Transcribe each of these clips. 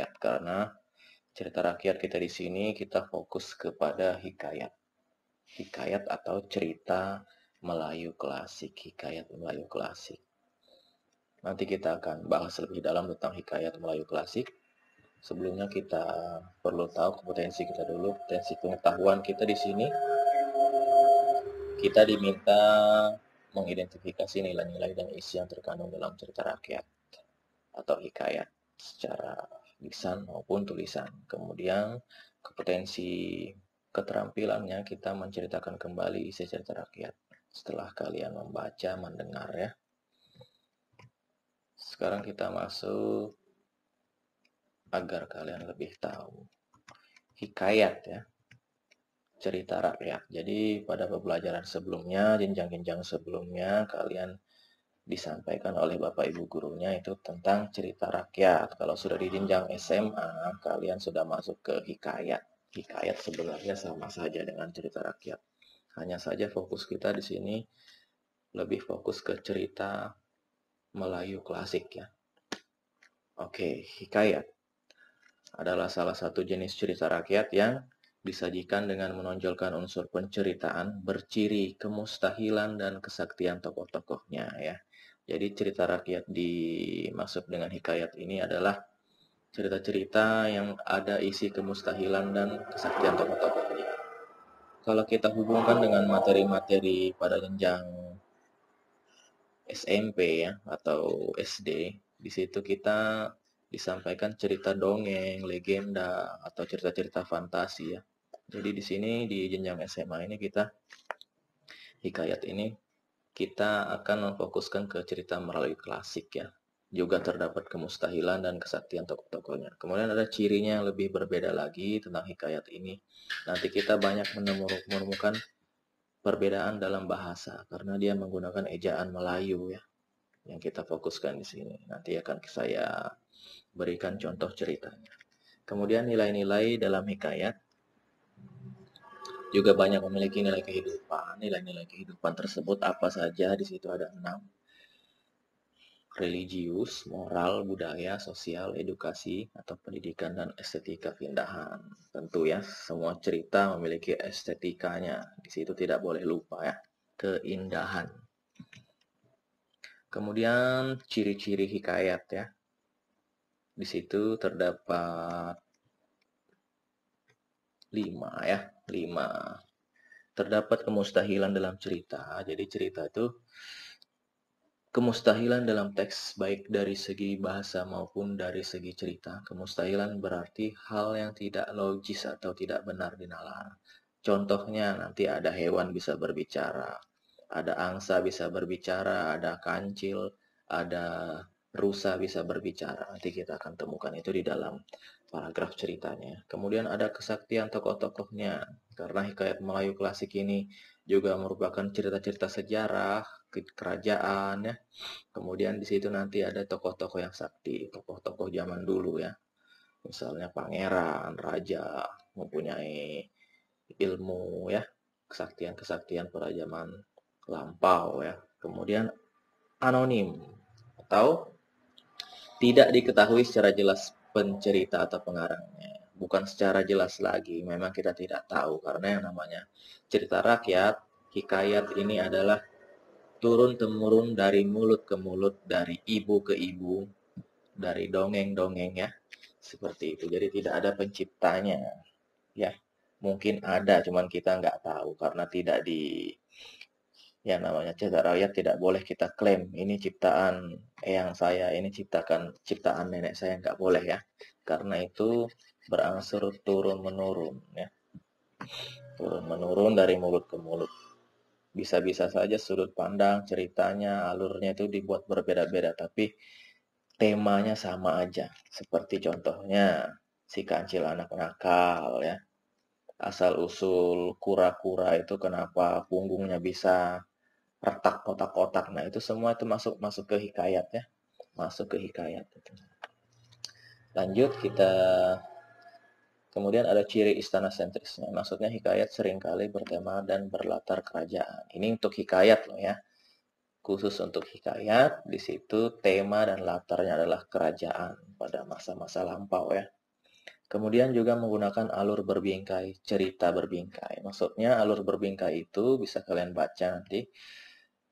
rakyat, karena cerita rakyat kita di sini kita fokus kepada hikayat. Hikayat atau cerita Melayu klasik, hikayat Melayu klasik. Nanti kita akan bahas lebih dalam tentang hikayat Melayu klasik. Sebelumnya kita perlu tahu kompetensi kita dulu, kompetensi pengetahuan kita di sini. Kita diminta mengidentifikasi nilai-nilai dan isi yang terkandung dalam cerita rakyat atau hikayat secara lisan maupun tulisan. Kemudian kompetensi keterampilannya kita menceritakan kembali isi cerita rakyat setelah kalian membaca, mendengar ya. Sekarang kita masuk agar kalian lebih tahu hikayat ya, cerita rakyat. Jadi pada pembelajaran sebelumnya, jenjang-jenjang sebelumnya, kalian disampaikan oleh Bapak Ibu gurunya itu tentang cerita rakyat. Kalau sudah di jenjang SMA, kalian sudah masuk ke hikayat. Hikayat sebenarnya sama saja dengan cerita rakyat. Hanya saja fokus kita di sini lebih fokus ke cerita Melayu klasik ya. Oke, hikayat adalah salah satu jenis cerita rakyat yang disajikan dengan menonjolkan unsur penceritaan, berciri kemustahilan dan kesaktian tokoh-tokohnya ya. Jadi cerita rakyat dimaksud dengan hikayat ini adalah cerita-cerita yang ada isi kemustahilan dan kesaktian tokoh-tokohnya. Kalau kita hubungkan dengan materi-materi pada jenjang SMP ya atau SD, di situ kita disampaikan cerita dongeng, legenda atau cerita-cerita fantasi ya. Jadi di sini di jenjang SMA ini kita hikayat ini kita akan memfokuskan ke cerita Melayu klasik ya. Juga terdapat kemustahilan dan kesaktian tokoh-tokohnya. Kemudian ada cirinya yang lebih berbeda lagi tentang hikayat ini. Nanti kita banyak menemukan perbedaan dalam bahasa karena dia menggunakan ejaan Melayu ya. Yang kita fokuskan di sini. Nanti akan saya berikan contoh ceritanya. Kemudian nilai-nilai dalam hikayat juga banyak memiliki nilai kehidupan. Nilai-nilai kehidupan tersebut apa saja? Di situ ada 6. Religius, moral, budaya, sosial, edukasi, atau pendidikan, dan estetika keindahan. Tentu ya, semua cerita memiliki estetikanya. Di situ tidak boleh lupa ya, keindahan. Kemudian ciri-ciri hikayat ya. Di situ terdapat 5 ya, 5. Terdapat kemustahilan dalam cerita. Jadi cerita itu kemustahilan dalam teks baik dari segi bahasa maupun dari segi cerita. Kemustahilan berarti hal yang tidak logis atau tidak benar dinalar. Contohnya nanti ada hewan bisa berbicara, ada angsa bisa berbicara, ada kancil, ada rusa bisa berbicara. Nanti kita akan temukan itu di dalam paragraf ceritanya. Kemudian ada kesaktian tokoh-tokohnya. Karena hikayat Melayu klasik ini juga merupakan cerita-cerita sejarah, kerajaan ya. Kemudian di situ nanti ada tokoh-tokoh yang sakti, tokoh-tokoh zaman dulu ya. Misalnya pangeran, raja, mempunyai ilmu ya, kesaktian-kesaktian pada zaman lampau ya. Kemudian anonim atau tidak diketahui secara jelas pencerita atau pengarangnya. Bukan secara jelas lagi, memang kita tidak tahu karena yang namanya cerita rakyat, hikayat ini adalah turun-temurun dari mulut ke mulut, dari ibu ke ibu, dari dongeng-dongeng ya. Seperti itu. Jadi tidak ada penciptanya. Ya, mungkin ada, cuman kita nggak tahu karena tidak yang namanya cerita rakyat tidak boleh kita klaim ini ciptaan eyang saya, ini ciptaan nenek saya, nggak boleh ya. Karena itu berangsur turun-menurun ya. Turun-menurun dari mulut ke mulut. Bisa-bisa saja sudut pandang, ceritanya, alurnya itu dibuat berbeda-beda, tapi temanya sama aja. Seperti contohnya, si kancil anak nakal ya. Asal-usul kura-kura itu kenapa punggungnya bisa retak kotak-kotak. Nah, itu semua itu masuk ke hikayat ya. Masuk ke hikayat. Lanjut kita. Kemudian ada ciri istana sentrisnya. Maksudnya hikayat seringkali bertema dan berlatar kerajaan. Ini untuk hikayat loh ya. Khusus untuk hikayat, di situ tema dan latarnya adalah kerajaan pada masa-masa lampau ya. Kemudian juga menggunakan alur berbingkai, cerita berbingkai. Maksudnya alur berbingkai itu bisa kalian baca nanti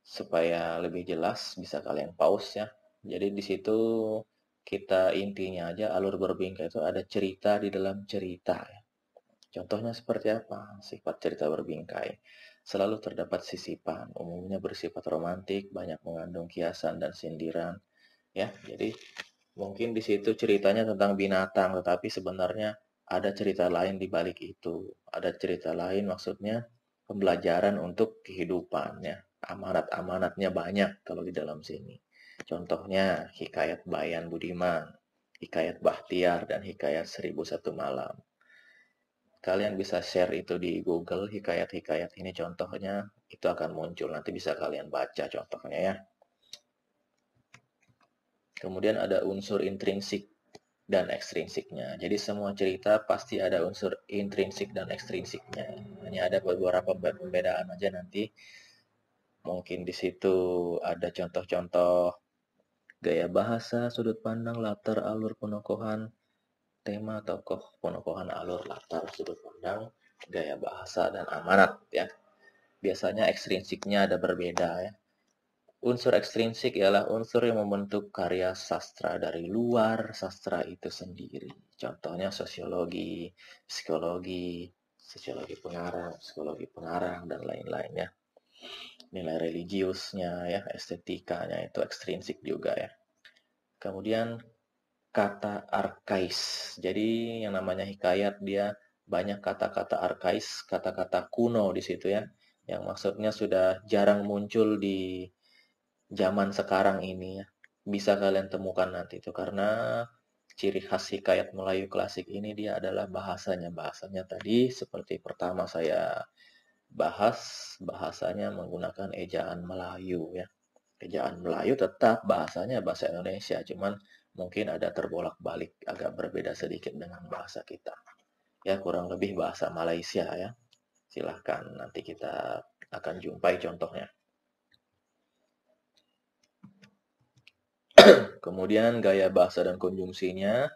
supaya lebih jelas, bisa kalian pause ya. Jadi di situ kita intinya aja alur berbingkai itu ada cerita di dalam cerita ya. Contohnya seperti apa? Sifat cerita berbingkai. Selalu terdapat sisipan, umumnya bersifat romantik, banyak mengandung kiasan dan sindiran. Ya, jadi mungkin di situ ceritanya tentang binatang, tetapi sebenarnya ada cerita lain di balik itu. Ada cerita lain maksudnya pembelajaran untuk kehidupan ya. Amanat-amanatnya banyak kalau di dalam sini. Contohnya Hikayat Bayan Budiman, Hikayat Bahtiar, dan Hikayat 1001 Malam. Kalian bisa share itu di Google, hikayat-hikayat ini contohnya, itu akan muncul. Nanti bisa kalian baca contohnya ya. Kemudian ada unsur intrinsik dan ekstrinsiknya. Jadi semua cerita pasti ada unsur intrinsik dan ekstrinsiknya. Hanya ada beberapa perbedaan aja nanti. Mungkin di situ ada contoh-contoh gaya bahasa, sudut pandang, latar, alur penokohan, tema, tokoh, penokohan, alur, latar, sudut pandang, gaya bahasa, dan amanat ya. Biasanya ekstrinsiknya ada berbeda ya. Unsur ekstrinsik ialah unsur yang membentuk karya sastra dari luar sastra itu sendiri. Contohnya sosiologi, psikologi, sosiologi pengarang, dan lain-lainnya. Nilai religiusnya ya, estetikanya itu ekstrinsik juga ya. Kemudian kata arkais. Jadi yang namanya hikayat dia banyak kata-kata arkais, kata-kata kuno di situ ya, yang maksudnya sudah jarang muncul di zaman sekarang ini ya. Bisa kalian temukan nanti itu karena ciri khas hikayat Melayu klasik ini dia adalah bahasanya. Bahasanya tadi seperti pertama saya bahas, bahasanya menggunakan ejaan Melayu ya. Ejaan Melayu tetap bahasanya bahasa Indonesia, cuman mungkin ada terbolak-balik agak berbeda sedikit dengan bahasa kita. Ya kurang lebih bahasa Malaysia ya. Silahkan nanti kita akan jumpai contohnya. Kemudian gaya bahasa dan konjungsinya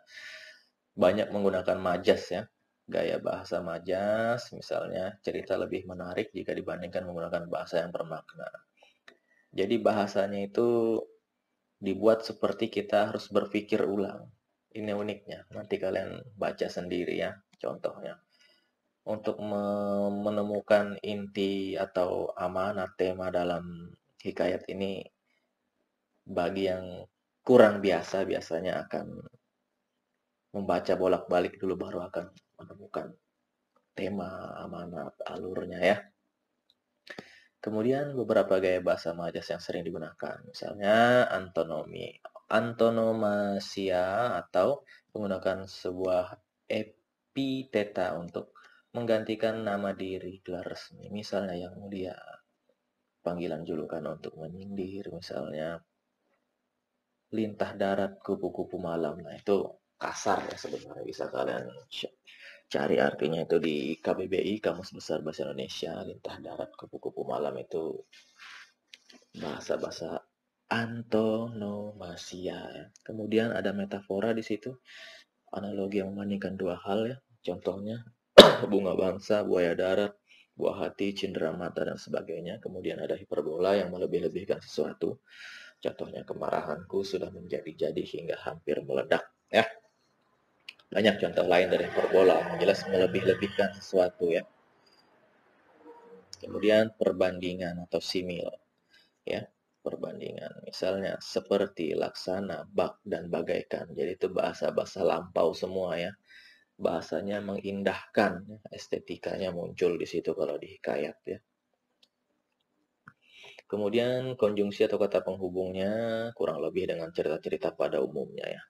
banyak menggunakan majas ya. Gaya bahasa majas, misalnya cerita lebih menarik jika dibandingkan menggunakan bahasa yang bermakna. Jadi bahasanya itu dibuat seperti kita harus berpikir ulang. Ini uniknya, nanti kalian baca sendiri ya contohnya. Untuk menemukan inti atau amanat tema dalam hikayat ini, bagi yang kurang biasa biasanya akan membaca bolak-balik dulu baru akan menemukan tema, amanat, alurnya ya. Kemudian beberapa gaya bahasa majas yang sering digunakan, misalnya antonomi, antonomasia atau menggunakan sebuah epiteta untuk menggantikan nama diri gelar resmi, misalnya yang mulia, panggilan julukan untuk menyindir, misalnya lintah darat kupu-kupu malam. Nah itu kasar ya sebenarnya, bisa kalian cari artinya itu di KBBI, Kamus Besar Bahasa Indonesia. Lintah darat kupu-kupu malam itu bahasa-bahasa antonomasia ya. Kemudian ada metafora di situ, analogi yang membandingkan dua hal ya. Contohnya bunga bangsa, buaya darat, buah hati, cindera mata, dan sebagainya. Kemudian ada hiperbola yang melebih-lebihkan sesuatu. Contohnya kemarahanku sudah menjadi-jadi hingga hampir meledak ya. Banyak contoh lain dari hiperbola yang jelas melebih-lebihkan sesuatu ya. Kemudian perbandingan atau simil ya. Perbandingan misalnya seperti, laksana, bak, dan bagaikan. Jadi itu bahasa-bahasa lampau semua ya. Bahasanya mengindahkan, estetikanya muncul di situ kalau di hikayat ya. Kemudian konjungsi atau kata penghubungnya kurang lebih dengan cerita-cerita pada umumnya ya.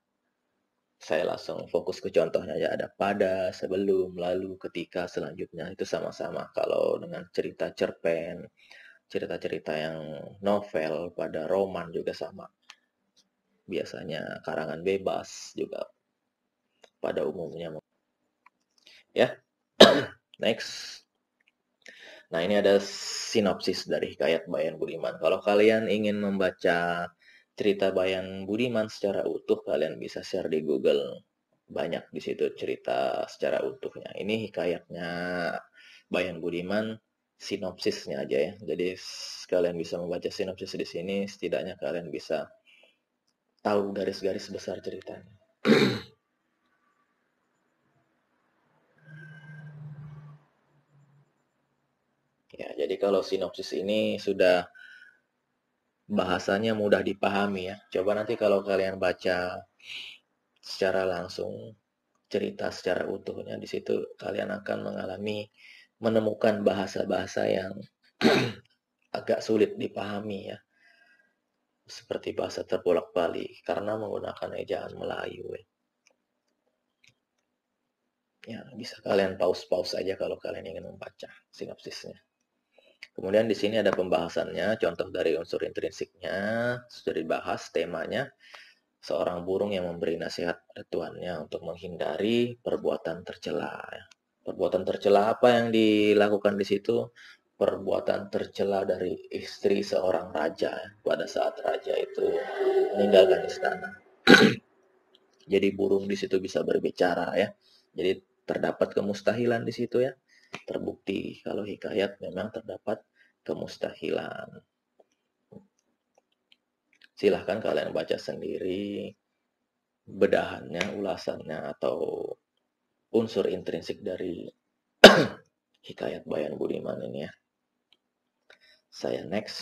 Saya langsung fokus ke contohnya ya, ada pada, sebelum, lalu, ketika, selanjutnya, itu sama-sama. Kalau dengan cerita cerpen, cerita-cerita yang novel, pada roman juga sama. Biasanya karangan bebas juga pada umumnya. Ya, next. Nah, ini ada sinopsis dari Hikayat Bayan Budiman. Kalau kalian ingin membaca cerita Bayan Budiman secara utuh, kalian bisa share di Google. Banyak di situ cerita secara utuhnya. Ini hikayatnya Bayan Budiman, sinopsisnya aja ya. Jadi kalian bisa membaca sinopsis di sini, setidaknya kalian bisa tahu garis-garis besar ceritanya. Ya, jadi kalau sinopsis ini sudah bahasanya mudah dipahami ya. Coba nanti kalau kalian baca secara langsung cerita secara utuhnya, di situ kalian akan menemukan bahasa-bahasa yang agak sulit dipahami ya. Seperti bahasa terbolak-balik karena menggunakan ejaan Melayu ya. Ya, bisa kalian pause-pause aja kalau kalian ingin membaca sinopsisnya. Kemudian di sini ada pembahasannya, contoh dari unsur intrinsiknya, sudah dibahas temanya. Seorang burung yang memberi nasihat pada tuannya untuk menghindari perbuatan tercela. Perbuatan tercela apa yang dilakukan di situ? Perbuatan tercela dari istri seorang raja pada saat raja itu meninggalkan istana. Jadi burung di situ bisa berbicara ya. Jadi terdapat kemustahilan di situ ya. Terbukti kalau hikayat memang terdapat kemustahilan. Silahkan kalian baca sendiri bedahannya, ulasannya, atau unsur intrinsik dari hikayat Bayan Budiman ini ya. Saya next.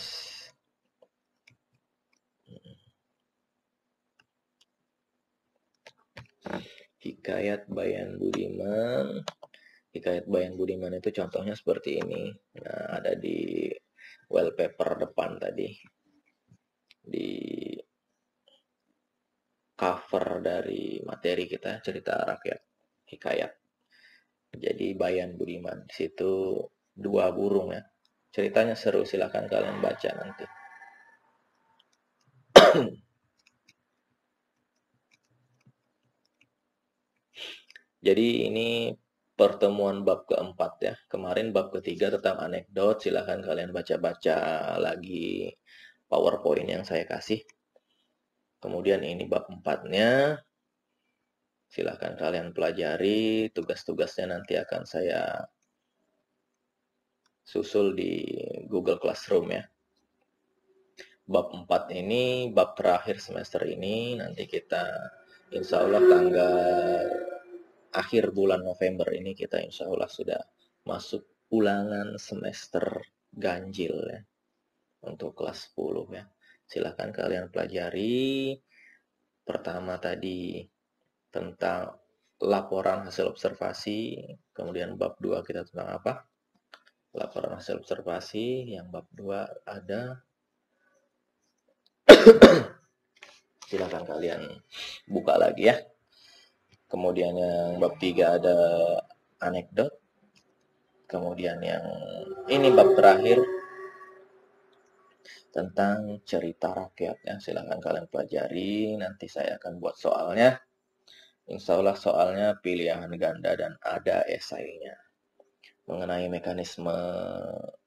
Hikayat Bayan Budiman. Hikayat Bayan Budiman itu contohnya seperti ini. Nah, ada di wallpaper depan tadi. Di cover dari materi kita, cerita rakyat, hikayat. Jadi Bayan Budiman. Di situ dua burung ya. Ceritanya seru, silahkan kalian baca nanti. Jadi ini pertemuan bab keempat ya. Kemarin bab ketiga tentang anekdot, silahkan kalian baca-baca lagi PowerPoint yang saya kasih. Kemudian ini bab empatnya, silahkan kalian pelajari, tugas-tugasnya nanti akan saya susul di Google Classroom ya. Bab 4 ini bab terakhir semester ini, nanti kita insya Allah tanggal akhir bulan November ini kita insya Allah sudah masuk ulangan semester ganjil ya, untuk kelas 10 ya. Silahkan kalian pelajari. Pertama tadi tentang laporan hasil observasi, kemudian bab 2 kita tentang apa? Laporan hasil observasi, yang bab 2 ada silakan kalian buka lagi ya. Kemudian yang bab 3 ada anekdot. Kemudian yang ini bab terakhir tentang cerita rakyat ya. Silakan kalian pelajari, nanti saya akan buat soalnya. Insya Allah soalnya pilihan ganda dan ada esainya. Mengenai mekanisme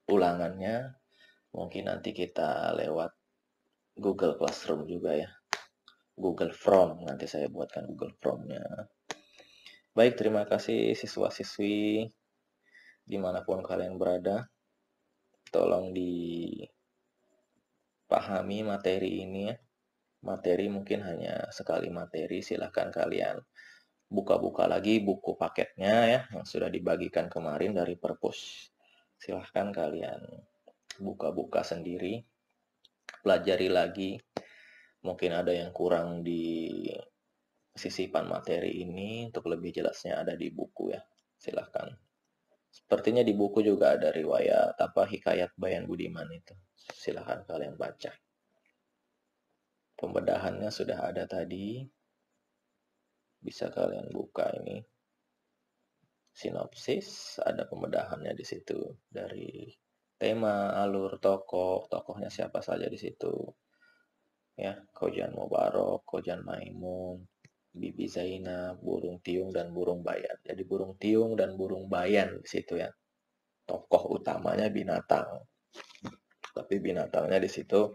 ulangannya, mungkin nanti kita lewat Google Classroom juga ya. Google Form, nanti saya buatkan Google Form-nya. Baik, terima kasih siswa-siswi dimanapun kalian berada. Tolong dipahami materi ini ya. Materi mungkin hanya sekali materi, silahkan kalian buka-buka lagi buku paketnya ya, yang sudah dibagikan kemarin dari Perpus. Silahkan kalian buka-buka sendiri, pelajari lagi. Mungkin ada yang kurang di sisipan materi ini, untuk lebih jelasnya ada di buku ya. Silahkan. Sepertinya di buku juga ada riwayat hikayat Bayan Budiman itu. Silahkan kalian baca. Pembedahannya sudah ada tadi. Bisa kalian buka ini. Sinopsis, ada pembedahannya di situ. Dari tema, alur, tokohnya siapa saja di situ. Ya, Khojan Mubarok, Khojan Maimun, Bibi Zainab, burung tiung dan burung bayan. Jadi burung tiung dan burung bayan di situ ya. tokoh utamanya binatang, tapi binatangnya di situ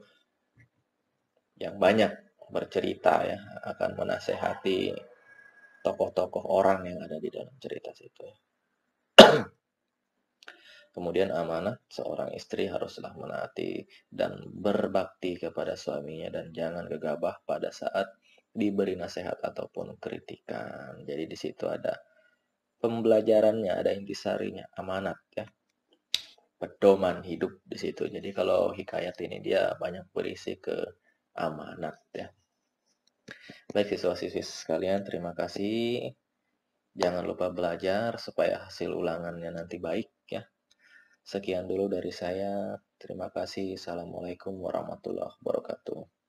yang banyak bercerita ya, akan menasehati tokoh-tokoh orang yang ada di dalam cerita situ. Kemudian amanat seorang istri haruslah menaati dan berbakti kepada suaminya dan jangan gegabah pada saat diberi nasihat ataupun kritikan. Jadi di situ ada pembelajarannya, ada intisarinya, amanat ya, pedoman hidup di situ. Jadi kalau hikayat ini dia banyak berisi ke amanat ya. Baik siswa-siswi sekalian, terima kasih. Jangan lupa belajar supaya hasil ulangannya nanti baik ya. Sekian dulu dari saya. Terima kasih. Assalamualaikum warahmatullahi wabarakatuh.